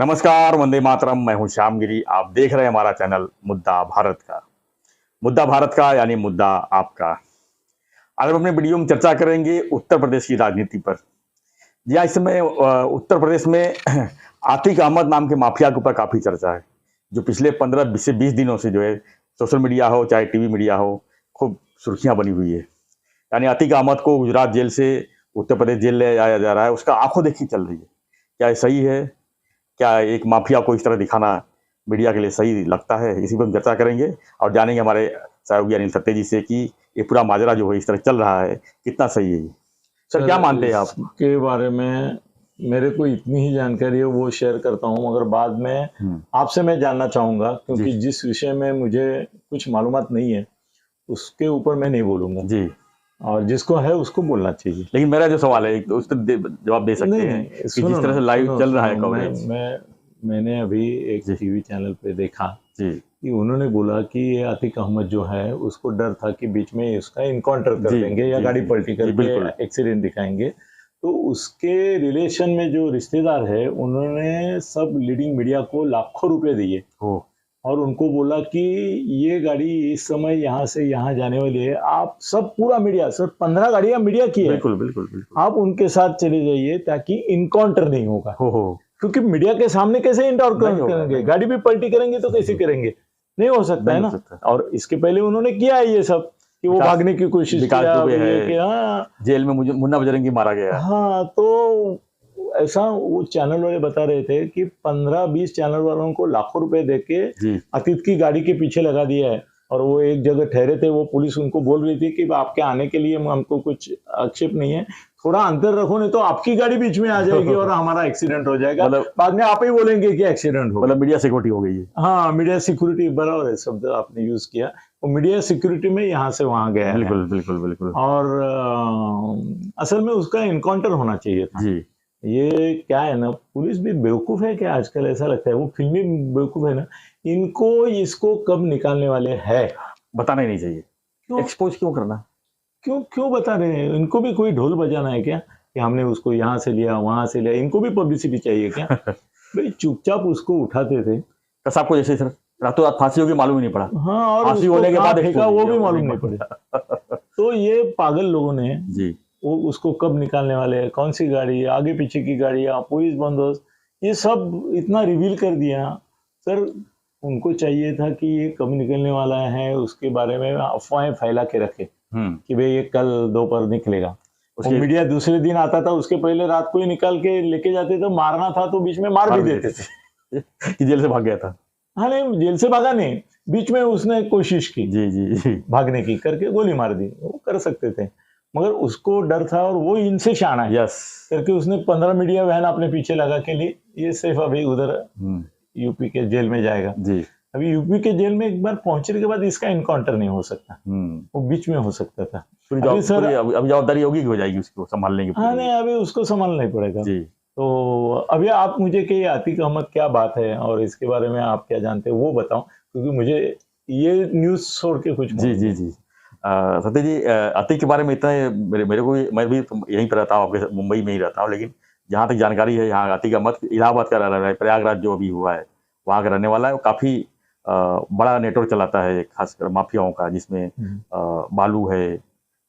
नमस्कार, वंदे मातरम। मैं हूं श्याम गिरी। आप देख रहे हैं हमारा चैनल मुद्दा भारत का। मुद्दा भारत का यानी मुद्दा आपका। आज हम अपने वीडियो में चर्चा करेंगे उत्तर प्रदेश की राजनीति पर। जी हाँ, इस समय उत्तर प्रदेश में आतिक अहमद नाम के माफिया के ऊपर काफी चर्चा है, जो पिछले 15 से 20 दिनों से जो है सोशल मीडिया हो चाहे टीवी मीडिया हो, खूब सुर्खियां बनी हुई है। यानी आतिक अहमद को गुजरात जेल से उत्तर प्रदेश जेल ले जाया जा रहा है। उसका आंखों देखी चल रही है। क्या ये सही है? क्या एक माफिया को इस तरह दिखाना मीडिया के लिए सही लगता है? इसी पर हम चर्चा करेंगे और जानेंगे हमारे सहयोगी अनिल सत्ते जी से कि ये पूरा माजरा जो है इस तरह चल रहा है, कितना सही है ये? सर, क्या मानते हैं आप? के बारे में मेरे को इतनी ही जानकारी है, वो शेयर करता हूँ, मगर बाद में आपसे मैं जानना चाहूंगा, क्योंकि जिस विषय में मुझे कुछ मालूमात नहीं है उसके ऊपर मैं नहीं बोलूंगा जी, और जिसको है उसको बोलना चाहिए। लेकिन मेरा जो सवाल है उस पर जवाब दे सकते हैं कि जिस तरह से लाइव चल रहा है कवरेज। मैंने अभी एक टीवी चैनल पे देखा जी कि उन्होंने बोला कि ये आतिक अहमद जो है उसको डर था कि बीच में इसका इनकाउंटर कर देंगे या गाड़ी पलटी करके एक्सीडेंट दिखाएंगे, तो उसके रिलेशन में जो रिश्तेदार है उन्होंने सब लीडिंग मीडिया को लाखों रुपए दिए और उनको बोला कि ये गाड़ी इस समय यहाँ से यहाँ जाने वाली है, आप सब पूरा मीडिया, सिर्फ 15 गाड़ियां मीडिया की है, बिल्कुल आप उनके साथ चले जाइए ताकि इनकाउंटर नहीं होगा। क्योंकि मीडिया के सामने कैसे इनकाउंटर करेंगे? गाड़ी भी पलटी करेंगे तो कैसे करेंगे? नहीं हो सकता है ना। और इसके पहले उन्होंने किया है ये सब कि वो भागने की कोशिश किया, जेल में मुन्ना बजरंगी मारा गया। हाँ, तो ऐसा वो चैनल वाले बता रहे थे कि 15-20 चैनल वालों को लाखों रुपए देके अतीत की गाड़ी के पीछे लगा दिया है, और वो एक जगह ठहरे थे, वो पुलिस उनको बोल रही थी कि आपके आने के लिए हमको कुछ आक्षेप नहीं है, थोड़ा अंतर रखो, नहीं तो आपकी गाड़ी बीच में आ जाएगी और हमारा एक्सीडेंट हो जाएगा। बाद में आप ही बोलेंगे कि एक्सीडेंट हो, मतलब मीडिया सिक्योरिटी हो गई है। हाँ, मीडिया सिक्योरिटी, बराबर है शब्द आपने यूज किया। वो मीडिया सिक्योरिटी में यहाँ से वहां गया बिल्कुल। और असल में उसका इनकाउंटर होना चाहिए था जी। ये क्या है ना, पुलिस भी बेवकूफ है क्या आजकल? ऐसा लगता है वो फिल्मी बेवकूफ है ना। इनको इसको कब निकालने वाले है बताना ही नहीं चाहिए। एक्सपोज क्यों करना? क्यों बता रहे हैं? इनको भी कोई ढोल बजाना है क्या कि हमने उसको यहाँ से लिया वहां से लिया? इनको भी पब्लिसिटी चाहिए क्या? भाई चुपचाप उसको उठाते थे। कसाब को जैसे सर रातों रात फांसी होगी मालूम ही नहीं पड़ा। हाँ, और फांसी होने के बाद वो भी मालूम नहीं पड़ा। तो ये पागल लोगों ने जी वो उसको कब निकालने वाले हैं, कौन सी गाड़ी, आगे पीछे की गाड़ियां, पुलिस बंदोबस्त, ये सब इतना रिवील कर दिया। सर, उनको चाहिए था कि ये कब निकलने वाला है उसके बारे में अफवाहें फैला के रखे कि भाई ये कल दोपहर निकलेगा। मीडिया दूसरे दिन आता था, उसके पहले रात को ही निकाल के लेके जाते थे। मारना था तो बीच में मार भी देते थे कि जेल से भाग गया था। हाँ, नहीं, जेल से भागा नहीं, बीच में उसने कोशिश की जी भागने की, करके गोली मार दी। वो कर सकते थे, मगर उसको डर था और वो इनसे शाना है करके उसने 15 मीडिया वैन अपने पीछे लगा के लिए ये सिर्फ अभी उधर यूपी के जेल में जाएगा जी। अभी यूपी के जेल में एक बार पहुंचने के बाद इसका इनकाउंटर नहीं हो सकता, वो बीच में हो सकता था। अभी सर अब जवाबदारी होगी हो जाएगी उसको संभालने की। हाँ, नहीं, अभी उसको संभालना ही पड़ेगा जी। तो अभी आप मुझे कि आतिक अहमद क्या बात है और इसके बारे में आप क्या जानते हैं वो बताओ, क्योंकि मुझे ये न्यूज छोड़ के कुछ जी सत्य जी, आतिक के बारे में इतना है, मेरे को मैं भी यहीं पर रहता हूँ, आपके मुंबई में ही रहता हूँ, लेकिन जहाँ तक जानकारी है यहाँ आतिक अहमद इलाहाबाद का रह रहा है, प्रयागराज जो अभी हुआ है वहाँ का रहने वाला है। वो काफ़ी बड़ा नेटवर्क चलाता है खासकर माफियाओं का, जिसमें बालू है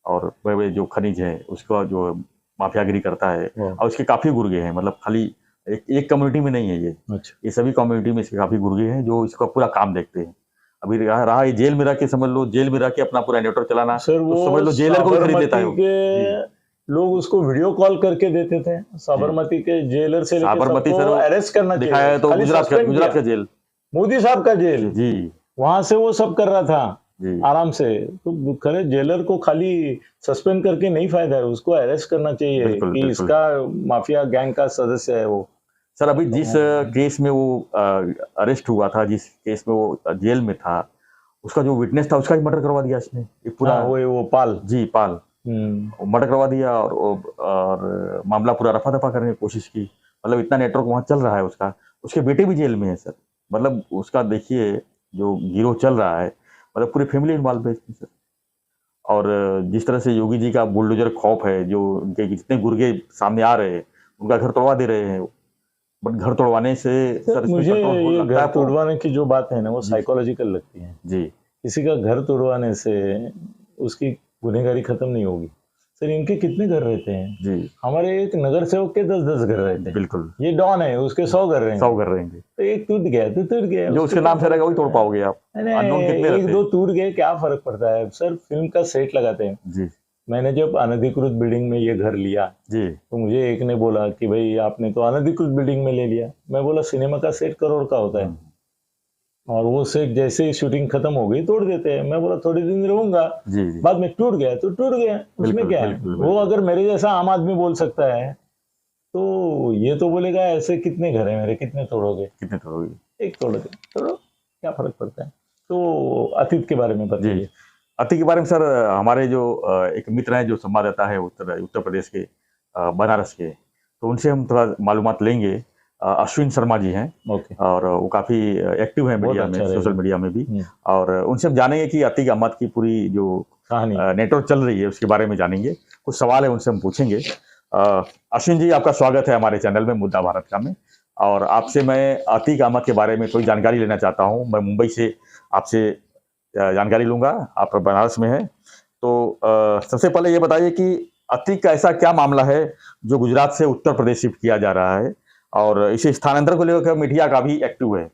और बड़े बड़े जो खनिज है उसका जो माफियागिरी करता है, और उसके काफ़ी गुर्गे हैं। मतलब खाली एक कम्युनिटी में नहीं है ये सभी कम्युनिटी में इसके काफ़ी गुर्गे हैं जो इसका पूरा काम देखते हैं। अभी रहा ये जेल में रह के, समझ लो जेल में रह के अपना पूरा नेटवर्क चलाना, सर, वो तो समझ लो जेलर को भी खरीद लेता है। लोग उसको वीडियो कॉल करके देते थे साबरमती के जेलर से, साबरमती सर अरेस्ट करना दिखाया तो गुजरात का जेल, मोदी साहब का जेल जी, वहां से वो सब कर रहा था आराम से। तो खरे जेलर को खाली सस्पेंड करके नहीं फायदा है, उसको अरेस्ट करना चाहिए कि इसका माफिया गैंग का सदस्य है वो। सर, अभी जिस केस में वो अरेस्ट हुआ था, जिस केस में वो जेल में था, उसका जो विटनेस था उसका ही मर्डर करवा दिया इसने। पूरा वो पाल मर्डर करवा दिया और मामला पूरा रफा दफा करने की कोशिश की। मतलब इतना नेटवर्क वहाँ चल रहा है उसका। उसके बेटे भी जेल में है सर। मतलब उसका देखिए जो गिरोह चल रहा है, मतलब पूरी फैमिली इन्वॉल्व है इसमें सर। और जिस तरह से योगी जी का बुलडोजर खौफ है, जो उनके जितने गुर्गे सामने आ रहे हैं उनका घर तोड़वा दे रहे हैं, बट घर तोड़वाने से सर इसमें मुझे कंट्रोल हो ये लगता है घर आपको? तोड़वाने की जो बात है ना वो जी। साइकोलॉजिकल लगती है। जी किसी का घर तोड़वाने से उसकी गुनहगारी खत्म नहीं होगी। सर इनके कितने घर रहते हैं? जी हमारे एक नगर सेवक के 10-10 घर रहते हैं। बिल्कुल, ये डॉन है, उसके 100 घर 100 रहेंगे। घर रहेंगे। तो एक टूट गया तो टूट गया, जो उससे उसके क्या नाम से फर्क रहेगा वही तोड़ पड़ता है? पाओगे आप। नहीं अननोन कितने एक रहते दो हैं? टूट गए क्या फर्क पड़ता है सर? फिल्म का सेट लगाते हैं। जी मैंने जब अनधिकृत बिल्डिंग में ये घर लिया जी तो मुझे एक ने बोला कि भाई आपने तो अनधिकृत बिल्डिंग में ले लिया। मैं बोला सिनेमा का सेट करोड़ का होता है और वो सेट जैसे ही शूटिंग खत्म हो गई तोड़ देते हैं। मैं बोला थोड़ी दिन रहूंगा, जी जी बाद में टूट गया तो टूट गया, उसमें बिल्कुल क्या है? बिल्कुल वो बिल्कुल। अगर मेरे जैसा आम आदमी बोल सकता है तो ये तो बोलेगा ऐसे कितने घर हैं मेरे, कितने तोड़ोगे? कितने तोड़ोगे? एक तोड़ दे, तोड़ो, क्या फर्क पड़ता है? तो अतीत के बारे में जी बताइए। अति के बारे में सर हमारे जो एक मित्र हैं जो संवाददाता है उत्तर प्रदेश के बनारस के, तो उनसे हम थोड़ा मालूमात लेंगे। अश्विन शर्मा जी हैं ओके, और वो काफ़ी एक्टिव हैं बहुत मीडिया अच्छा में, रहेगा। सोशल मीडिया में भी। और उनसे हम जानेंगे कि अतीक अहमद की पूरी जो कहानी नेटवर्क चल रही है उसके बारे में जानेंगे। कुछ सवाल है उनसे हम पूछेंगे। अश्विन जी आपका स्वागत है हमारे चैनल में मुद्दा भारत का में। और आपसे मैं अतीक अहमद के बारे में थोड़ी जानकारी लेना चाहता हूँ। मैं मुंबई से आपसे जानकारी लूंगा, आप बनारस में हैं। तो सबसे पहले ये बताइए कि अतीक का ऐसा क्या मामला है जो गुजरात से उत्तर प्रदेश शिफ्ट किया जा रहा है, और इसे स्थानांतरण को लेकर मीडिया का भी एक्टिव है,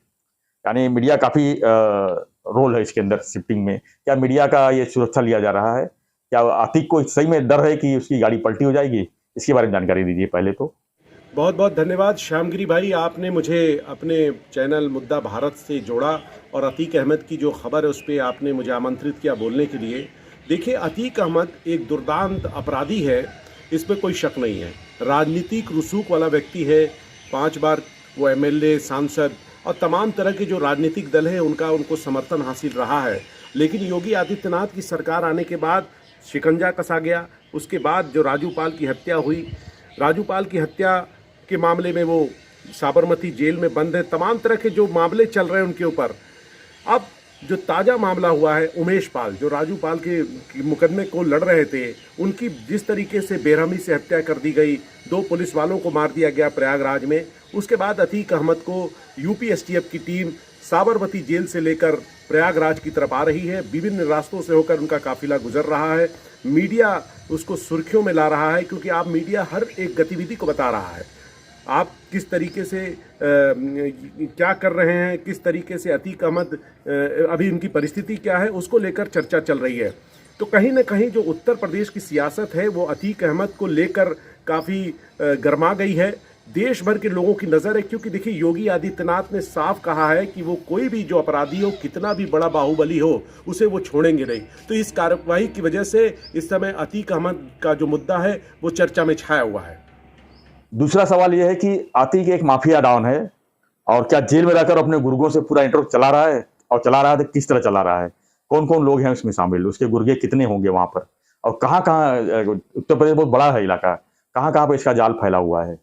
यानी मीडिया काफी रोल है इसके अंदर शिफ्टिंग में। क्या मीडिया का ये सुरक्षा लिया जा रहा है? क्या अतीक को सही में डर है कि उसकी गाड़ी पलटी हो जाएगी? इसके बारे में जानकारी दीजिए पहले तो। बहुत बहुत धन्यवाद श्यामगिरी भाई, आपने मुझे अपने चैनल मुद्दा भारत से जोड़ा और अतीक अहमद की जो खबर है उस पर आपने मुझे आमंत्रित किया बोलने के लिए। देखिए, अतीक अहमद एक दुर्दांत अपराधी है, इसमें कोई शक नहीं है। राजनीतिक रसूख वाला व्यक्ति है, 5 बार वो एमएलए, सांसद और तमाम तरह के जो राजनीतिक दल हैं उनको समर्थन हासिल रहा है। लेकिन योगी आदित्यनाथ की सरकार आने के बाद शिकंजा कसा गया। उसके बाद जो राजू पाल की हत्या हुई, राजू पाल की हत्या के मामले में वो साबरमती जेल में बंद है। तमाम तरह के जो मामले चल रहे हैं उनके ऊपर। अब जो ताज़ा मामला हुआ है, उमेश पाल जो राजू पाल के मुकदमे को लड़ रहे थे, उनकी जिस तरीके से बेरहमी से हत्या कर दी गई, 2 पुलिस वालों को मार दिया गया प्रयागराज में। उसके बाद अतीक अहमद को यूपी एसटीएफ की टीम साबरमती जेल से लेकर प्रयागराज की तरफ आ रही है। विभिन्न रास्तों से होकर उनका काफिला गुजर रहा है। मीडिया उसको सुर्खियों में ला रहा है क्योंकि आप मीडिया हर एक गतिविधि को बता रहा है। आप किस तरीके से क्या कर रहे हैं, किस तरीके से अतीक अहमद अभी उनकी परिस्थिति क्या है, उसको लेकर चर्चा चल रही है। तो कहीं ना कहीं जो उत्तर प्रदेश की सियासत है वो अतीक अहमद को लेकर काफ़ी गर्मा गई है। देश भर के लोगों की नज़र है, क्योंकि देखिए योगी आदित्यनाथ ने साफ कहा है कि वो कोई भी जो अपराधी हो, कितना भी बड़ा बाहुबली हो, उसे वो छोड़ेंगे नहीं। तो इस कार्रवाई की वजह से इस समय अतीक अहमद का जो मुद्दा है वो चर्चा में छाया हुआ है। दूसरा सवाल यह है कि अतीक एक माफिया डॉन है, और क्या जेल में रहकर अपने गुर्गों से पूरा इंटरव्यू चला रहा है, और चला रहा है तो किस तरह चला रहा है? कौन कौन लोग हैं उसमें शामिल, उसके गुर्गे कितने होंगे वहां पर, और कहाँ कहाँ? उत्तर प्रदेश बहुत बड़ा है इलाका, कहाँ कहाँ पर इसका जाल फैला हुआ है?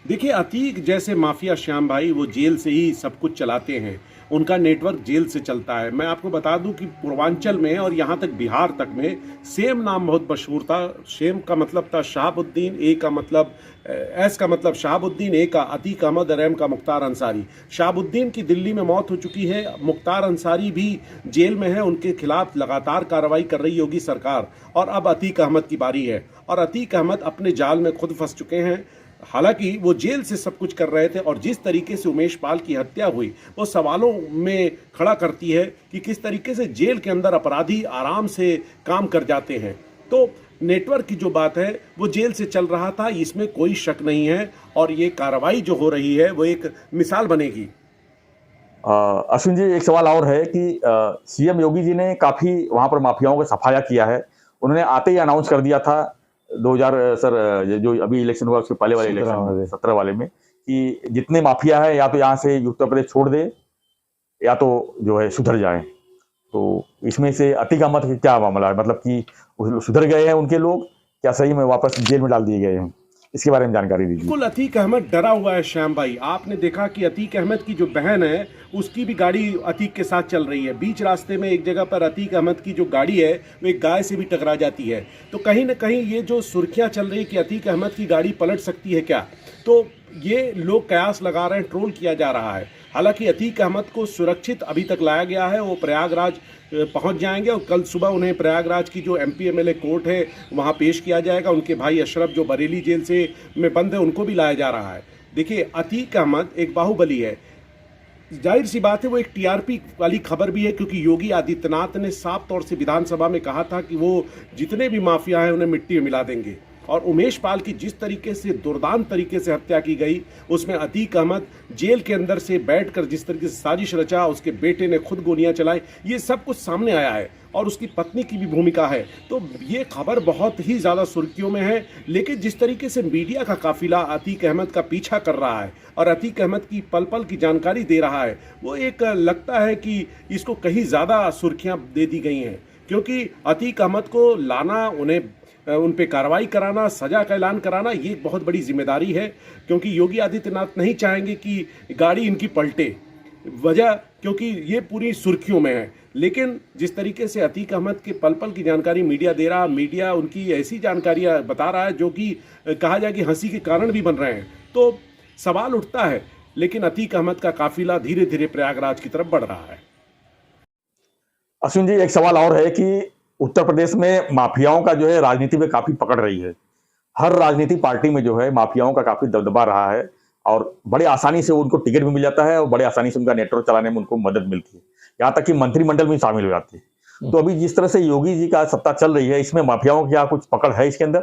देखिए, अतीक जैसे माफिया श्याम भाई वो जेल से ही सब कुछ चलाते हैं, उनका नेटवर्क जेल से चलता है। मैं आपको बता दूं कि पूर्वांचल में और यहाँ तक बिहार तक में सेम नाम बहुत मशहूर था। सेम का मतलब था शहाबुद्दीन, ए का मतलब एस का मतलब शहाबुद्दीन, ए का अतीक अहमद और एम का मुख्तार अंसारी। शहाबुद्दीन की दिल्ली में मौत हो चुकी है, मुख्तार अंसारी भी जेल में है, उनके खिलाफ लगातार कार्रवाई कर रही योगी सरकार। और अब अतीक अहमद की बारी है, और अतीक अहमद अपने जाल में खुद फंस चुके हैं। हालांकि वो जेल से सब कुछ कर रहे थे, और जिस तरीके से उमेश पाल की हत्या हुई वो सवालों में खड़ा करती है कि किस तरीके से जेल के अंदर अपराधी आराम से काम कर जाते हैं। तो नेटवर्क की जो बात है वो जेल से चल रहा था, इसमें कोई शक नहीं है, और ये कार्रवाई जो हो रही है वो एक मिसाल बनेगी। अश्विन जी, एक सवाल और है कि सीएम योगी जी ने काफी वहां पर माफियाओं का सफाया किया है। उन्होंने आते ही अनाउंस कर दिया था 2000 सर जो अभी इलेक्शन हुआ उसके पहले वाले इलेक्शन 17 वाले में, कि जितने माफिया है या तो यहाँ से उत्तर प्रदेश छोड़ दे या तो जो है सुधर जाए। तो इसमें से अतीक अहमद का क्या मामला है, मतलब कि सुधर गए हैं उनके लोग, क्या सही में वापस जेल में डाल दिए गए हैं? इसके बारे में जानकारी दीजिए। बिल्कुल, अतीक अहमद डरा हुआ है श्याम भाई। आपने देखा कि अतीक अहमद की जो बहन है उसकी भी गाड़ी अतीक के साथ चल रही है। बीच रास्ते में एक जगह पर अतीक अहमद की जो गाड़ी है वो एक गाय से भी टकरा जाती है। तो कहीं ना कहीं ये जो सुर्खियां चल रही कि अतीक अहमद की गाड़ी पलट सकती है क्या, तो ये लोग कयास लगा रहे हैं, ट्रोल किया जा रहा है। हालांकि अतीक अहमद को सुरक्षित अभी तक लाया गया है, वो प्रयागराज पहुंच जाएंगे और कल सुबह उन्हें प्रयागराज की जो MP MLA कोर्ट है वहां पेश किया जाएगा। उनके भाई अशरफ जो बरेली जेल से में बंद है उनको भी लाया जा रहा है। देखिए, अतीक अहमद एक बाहुबली है, जाहिर सी बात है वो एक TRP वाली खबर भी है, क्योंकि योगी आदित्यनाथ ने साफ तौर से विधानसभा में कहा था कि वो जितने भी माफिया हैं उन्हें मिट्टी में मिला देंगे। और उमेश पाल की जिस तरीके से दुर्दांत तरीके से हत्या की गई, उसमें अतीक अहमद जेल के अंदर से बैठकर जिस तरीके से साजिश रचा, उसके बेटे ने खुद गोलियां चलाई, ये सब कुछ सामने आया है और उसकी पत्नी की भी भूमिका है। तो ये खबर बहुत ही ज़्यादा सुर्खियों में है। लेकिन जिस तरीके से मीडिया का काफिला अतीक अहमद का पीछा कर रहा है और अतीक अहमद की पल पल की जानकारी दे रहा है, वो एक लगता है कि इसको कहीं ज़्यादा सुर्खियां दे दी गई हैं, क्योंकि अतीक अहमद को लाना, उन्हें उन पे कार्रवाई कराना, सजा का ऐलान कराना, ये एक बहुत बड़ी जिम्मेदारी है। क्योंकि योगी आदित्यनाथ नहीं चाहेंगे कि गाड़ी इनकी पलटे, वजह क्योंकि ये पूरी सुर्खियों में है। लेकिन जिस तरीके से अतीक अहमद के पल पल की जानकारी मीडिया दे रहा, मीडिया उनकी ऐसी जानकारियां बता रहा है जो कि कहा जाए कि हंसी के कारण भी बन रहे हैं, तो सवाल उठता है। लेकिन अतीक अहमद का काफिला धीरे धीरे प्रयागराज की तरफ बढ़ रहा है। अश्विन जी, एक सवाल और है कि उत्तर प्रदेश में माफियाओं का जो है राजनीति में काफी पकड़ रही है। हर राजनीतिक पार्टी में जो है माफियाओं का काफी दबदबा रहा है और बड़े आसानी से उनको टिकट भी मिल जाता है और बड़े आसानी से उनका नेटवर्क चलाने में उनको मदद मिलती है, यहाँ तक कि मंत्रिमंडल में शामिल हो जाती है। तो अभी जिस तरह से योगी जी का सत्ता चल रही है, इसमें माफियाओं की क्या कुछ पकड़ है इसके अंदर?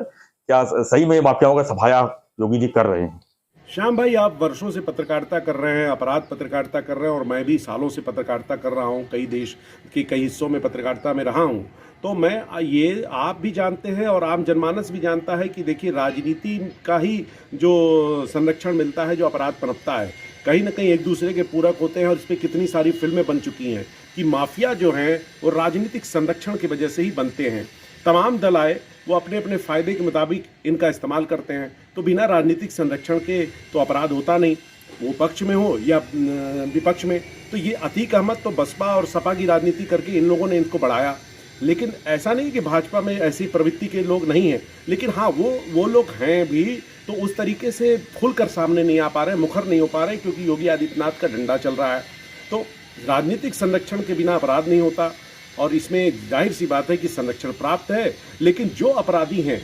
क्या सही में माफियाओं का सफाया योगी जी कर रहे हैं? श्याम भाई, आप वर्षों से पत्रकारिता कर रहे हैं, अपराध पत्रकारिता कर रहे हैं, और मैं भी सालों से पत्रकारिता कर रहा हूं, कई देश के कई हिस्सों में पत्रकारिता में रहा हूं। तो मैं ये आप भी जानते हैं और आम जनमानस भी जानता है कि देखिए, राजनीति का ही जो संरक्षण मिलता है, जो अपराध पनपता है, कहीं ना कहीं एक दूसरे के पूरक होते हैं। और इस पर कितनी सारी फिल्में बन चुकी हैं कि माफिया जो हैं वो राजनीतिक संरक्षण की वजह से ही बनते हैं। तमाम दल आए, वो अपने अपने फायदे के मुताबिक इनका इस्तेमाल करते हैं। तो बिना राजनीतिक संरक्षण के तो अपराध होता नहीं, वो पक्ष में हो या विपक्ष में। तो ये अतीक अहमद तो बसपा और सपा की राजनीति करके इन लोगों ने इनको बढ़ाया। लेकिन ऐसा नहीं कि भाजपा में ऐसी प्रवृत्ति के लोग नहीं हैं, लेकिन हाँ, वो लोग हैं भी, तो उस तरीके से खुलकर सामने नहीं आ पा रहे, मुखर नहीं हो पा रहे, क्योंकि योगी आदित्यनाथ का डंडा चल रहा है। तो राजनीतिक संरक्षण के बिना अपराध नहीं होता, और इसमें जाहिर सी बात है कि संरक्षण प्राप्त है। लेकिन जो अपराधी हैं,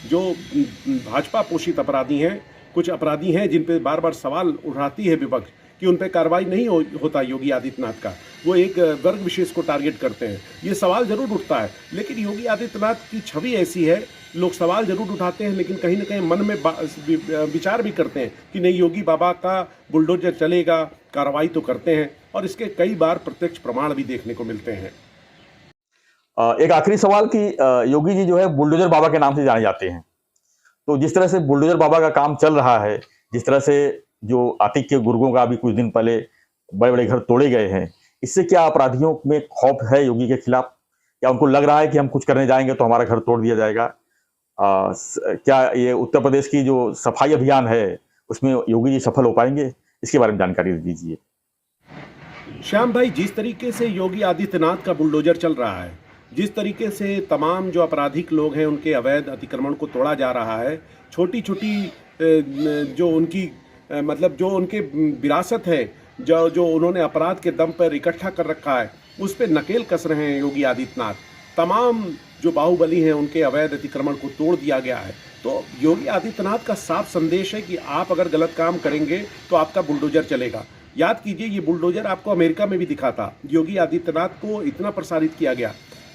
जो भाजपा पोषित अपराधी हैं, कुछ अपराधी हैं जिन पे बार बार सवाल उठाती है विपक्ष कि उन पे कार्रवाई नहीं होता योगी आदित्यनाथ का, वो एक वर्ग विशेष को टारगेट करते हैं, ये सवाल जरूर उठता है। लेकिन योगी आदित्यनाथ की छवि ऐसी है, लोग सवाल जरूर उठाते हैं, लेकिन कहीं ना कहीं मन में विचार भी करते हैं कि नहीं, योगी बाबा का बुलडोजर चलेगा, कार्रवाई तो करते हैं, और इसके कई बार प्रत्यक्ष प्रमाण भी देखने को मिलते हैं। एक आखिरी सवाल कि योगी जी जो है बुलडोजर बाबा के नाम से जाने जाते हैं, तो जिस तरह से बुलडोजर बाबा का काम चल रहा है, जिस तरह से जो आतिक के गुर्गों का अभी कुछ दिन पहले बड़े बड़े घर तोड़े गए हैं, इससे क्या अपराधियों में खौफ है योगी के खिलाफ? क्या उनको लग रहा है कि हम कुछ करने जाएंगे तो हमारा घर तोड़ दिया जाएगा? क्या ये उत्तर प्रदेश की जो सफाई अभियान है उसमें योगी जी सफल हो पाएंगे? इसके बारे में जानकारी दीजिए। श्याम भाई, जिस तरीके से योगी आदित्यनाथ का बुलडोजर चल रहा है, जिस तरीके से तमाम जो आपराधिक लोग हैं उनके अवैध अतिक्रमण को तोड़ा जा रहा है, छोटी छोटी जो उनकी मतलब जो उनके विरासत है, जो उन्होंने अपराध के दम पर इकट्ठा कर रखा है, उस पर नकेल कस रहे हैं योगी आदित्यनाथ। तमाम जो बाहुबली हैं उनके अवैध अतिक्रमण को तोड़ दिया गया है। तो योगी आदित्यनाथ का साफ संदेश है कि आप अगर गलत काम करेंगे तो आपका बुलडोजर चलेगा। याद कीजिए, ये बुलडोजर आपको अमेरिका में भी दिखा था, योगी आदित्यनाथ को इतना प्रसारित किया गया।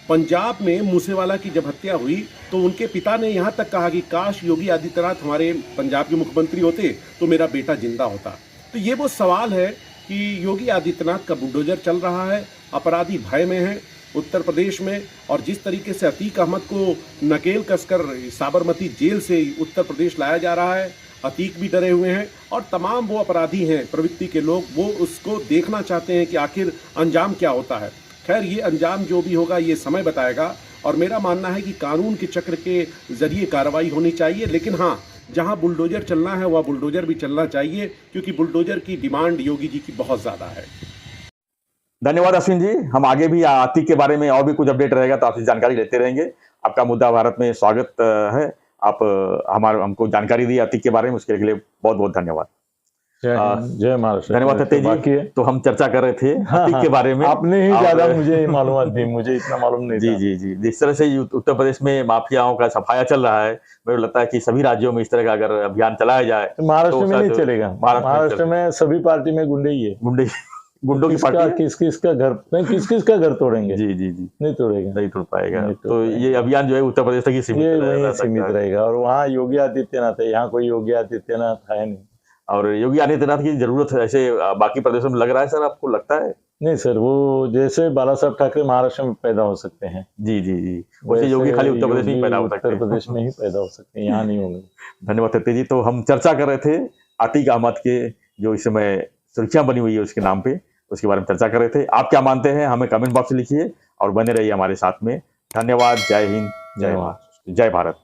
पंजाब में मूसेवाला की जब हत्या हुई तो उनके पिता ने यहाँ तक कहा कि काश योगी आदित्यनाथ हमारे पंजाब के मुख्यमंत्री होते तो मेरा बेटा जिंदा होता। तो ये वो सवाल है कि योगी आदित्यनाथ का बुलडोजर चल रहा है, अपराधी भय में है उत्तर प्रदेश में, और जिस तरीके से अतीक अहमद को नकेल कसकर साबरमती जेल से उत्तर प्रदेश लाया जा रहा है, अतीक भी डरे हुए हैं, और तमाम वो अपराधी हैं प्रवृत्ति के लोग, वो उसको देखना चाहते हैं कि आखिर अंजाम क्या होता है। खैर, ये अंजाम जो भी होगा ये समय बताएगा, और मेरा मानना है कि कानून के चक्र के जरिए कार्रवाई होनी चाहिए। लेकिन हाँ, जहां बुलडोजर चलना है वह बुलडोजर भी चलना चाहिए, क्योंकि बुलडोजर की डिमांड योगी जी की बहुत ज़्यादा है। धन्यवाद अश्विन जी। हम आगे भी आतिक के बारे में और भी कुछ अपडेट रहेगा तो आपसे जानकारी लेते रहेंगे। आपका मुद्दा भारत में स्वागत है। आप हमको जानकारी दी आतिक के बारे में, उसके लिए बहुत बहुत धन्यवाद। जय महाराष्ट्र। धन्यवाद सत्य बाकी जी। है तो हम चर्चा कर रहे थे अतीक के बारे में। आपने ही और- ज्यादा मुझे मालूमात दी, मुझे इतना मालूम नहीं जी था। जी जी, जिस तरह से उत्तर प्रदेश में माफियाओं का सफाया चल रहा है, मुझे लगता है कि सभी राज्यों में इस तरह का अगर अभियान चलाया जाए तो महाराष्ट्र तो में नहीं शायद चलेगा। महाराष्ट्र में महाराष्ट्र में सभी पार्टी में गुंडे ही है। गुंडों की पार्टी है। किस किस का घर घर तोड़ेंगे? जी जी जी, नहीं तोड़ेगा, नहीं तोड़ पाएगा। नहीं तोड़ तो पाएगा। ये अभियान जो है उत्तर प्रदेश तक ही सीमित ये रह वहीं सकता सीमित है। रहेगा। और वहाँ योगी आदित्यनाथ है, यहाँ कोई योगी आदित्यनाथ है नहीं। और योगी आदित्यनाथ की जरूरत है ऐसे बाकी प्रदेशों में लग रहा है सर, आपको लगता है? नहीं सर, वो जैसे बाला साहब ठाकरे महाराष्ट्र में पैदा हो सकते हैं, जी जी जी, वैसे योगी खाली उत्तर प्रदेश में ही योगी पैदा हो सकते उत्तर हैं। प्रदेश में ही पैदा हो सकते हैं, यहाँ नहीं होंगे। धन्यवाद सत्य जी। तो हम चर्चा कर रहे थे अतीक अहमद के जो इस समय सुर्खियां बनी हुई है उसके नाम पे, उसके बारे में चर्चा कर रहे थे। आप क्या मानते हैं हमें कमेंट बॉक्स में लिखिए और बने रहिए हमारे साथ में। धन्यवाद। जय हिंद, जय महाराष्ट्र, जय भारत।